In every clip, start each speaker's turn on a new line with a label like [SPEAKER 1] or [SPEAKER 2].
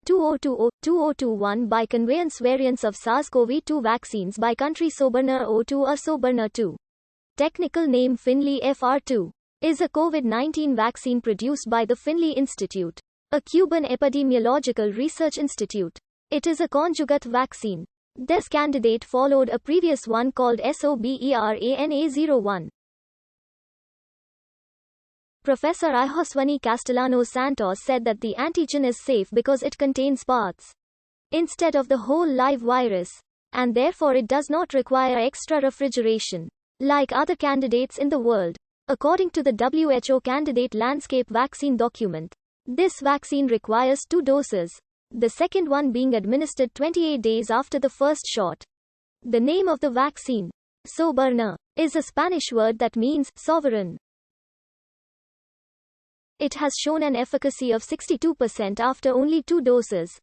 [SPEAKER 1] 2020-2021 by conveyance variants of SARS-CoV-2 vaccines by country. Soberner 02 or Soberner 2. Technical name Finley FR2. Is a COVID-19 vaccine produced by the Finley Institute, a Cuban epidemiological research institute. It is a conjugate vaccine. This candidate followed a previous one called SOBERANA-01. Professor Ihoswani Castellanos Santos said that the antigen is safe because it contains parts instead of the whole live virus, and therefore it does not require extra refrigeration, like other candidates in the world. According to the WHO candidate landscape vaccine document, this vaccine requires 2 doses, the second one being administered 28 days after the first shot. The name of the vaccine, Soberner, is a Spanish word that means sovereign. It has shown an efficacy of 62% after only 2 doses.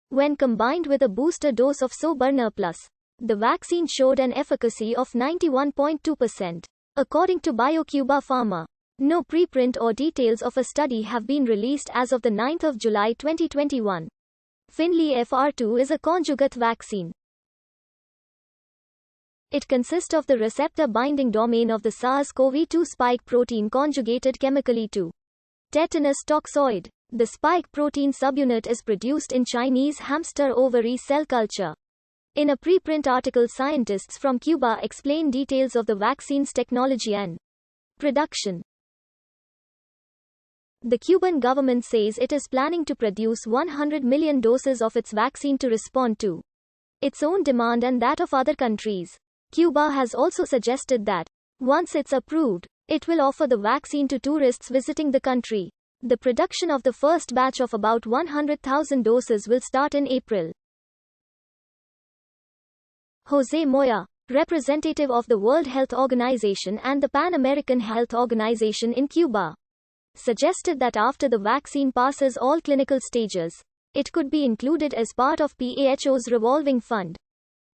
[SPEAKER 1] When combined with a booster dose of Soberner Plus, the vaccine showed an efficacy of 91.2%, according to BioCuba Pharma. No preprint or details of a study have been released as of the 9th of July 2021. Finley FR2 is a conjugate vaccine. It consists of the receptor binding domain of the SARS-CoV-2 spike protein conjugated chemically to tetanus toxoid. The spike protein subunit is produced in Chinese hamster ovary cell culture. In a preprint article, scientists from Cuba explain details of the vaccine's technology and production. The Cuban government says it is planning to produce 100 million doses of its vaccine to respond to its own demand and that of other countries. Cuba has also suggested that, once it's approved, it will offer the vaccine to tourists visiting the country. The production of the first batch of about 100,000 doses will start in April. José Moya, representative of the World Health Organization and the Pan American Health Organization in Cuba, suggested that after the vaccine passes all clinical stages, it could be included as part of PAHO's revolving fund.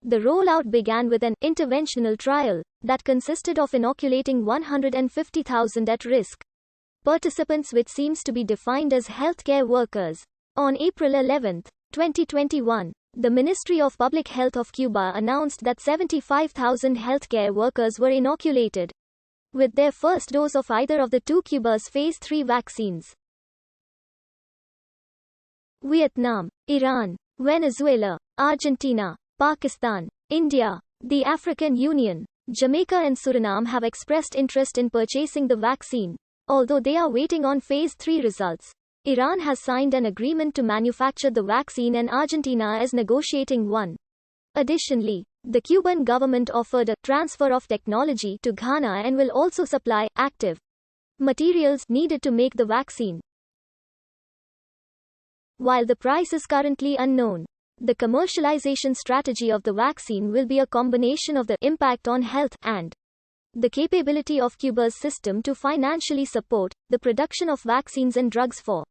[SPEAKER 1] The rollout began with an interventional trial that consisted of inoculating 150,000 at-risk participants, which seems to be defined as healthcare workers. On April 11, 2021, the Ministry of Public Health of Cuba announced that 75,000 healthcare workers were inoculated with their first dose of either of the 2 Cuba's Phase 3 vaccines. Vietnam, Iran, Venezuela, Argentina, Pakistan, India, the African Union, Jamaica and Suriname have expressed interest in purchasing the vaccine, although they are waiting on Phase 3 results. Iran has signed an agreement to manufacture the vaccine and Argentina is negotiating one. Additionally, the Cuban government offered a transfer of technology to Ghana and will also supply active materials needed to make the vaccine. While the price is currently unknown, the commercialization strategy of the vaccine will be a combination of the impact on health and the capability of Cuba's system to financially support the production of vaccines and drugs for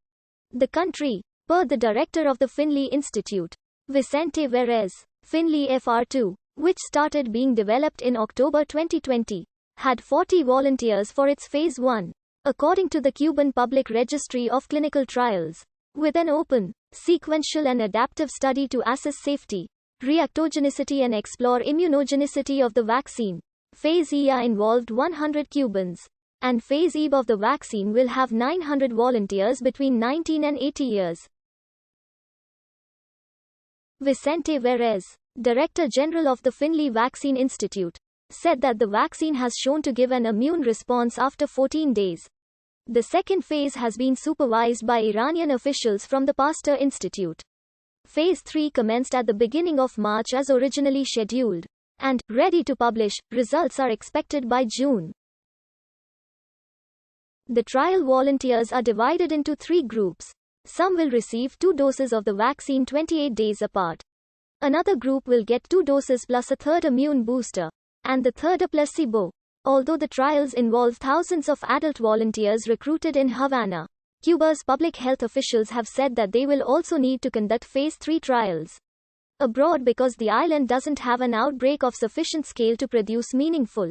[SPEAKER 1] the country, per the director of the Finley Institute, Vicente Verez. Finley FR2, which started being developed in October 2020, had 40 volunteers for its Phase 1, according to the Cuban Public Registry of Clinical Trials, with an open, sequential and adaptive study to assess safety, reactogenicity and explore immunogenicity of the vaccine. Phase IA involved 100 Cubans, and Phase IB of the vaccine will have 900 volunteers between 19 and 80 years. Vicente Verez, Director General of the Finley Vaccine Institute, said that the vaccine has shown to give an immune response after 14 days. The second phase has been supervised by Iranian officials from the Pasteur Institute. Phase 3 commenced at the beginning of March as originally scheduled, and, ready to publish, results are expected by June. The trial volunteers are divided into 3 groups. Some will receive 2 doses of the vaccine 28 days apart. Another group will get 2 doses plus a third immune booster, and the third a placebo. Although the trials involve thousands of adult volunteers recruited in Havana, Cuba's public health officials have said that they will also need to conduct Phase 3 trials abroad because the island doesn't have an outbreak of sufficient scale to produce meaningful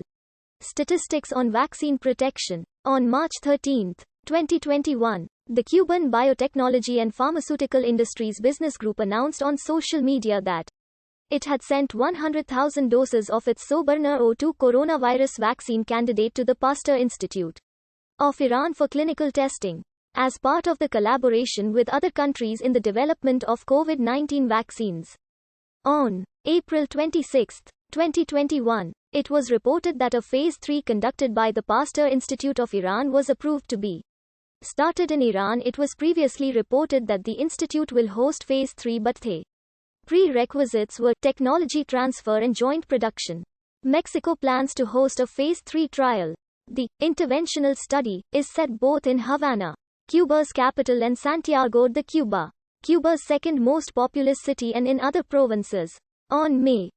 [SPEAKER 1] statistics on vaccine protection. On March 13, 2021, The Cuban Biotechnology and Pharmaceutical Industries Business Group announced on social media that it had sent 100,000 doses of its Soberner O2 coronavirus vaccine candidate to the Pasteur Institute of Iran for clinical testing, as part of the collaboration with other countries in the development of COVID-19 vaccines. On April 26, 2021, it was reported that a Phase 3 conducted by the Pasteur Institute of Iran was approved to be started in Iran. It was previously reported that the institute will host Phase 3, but the prerequisites were technology transfer and joint production. Mexico plans to host a Phase 3 trial. The interventional study is set both in Havana, Cuba's capital, and Santiago de Cuba, Cuba's second most populous city, and in other provinces. On May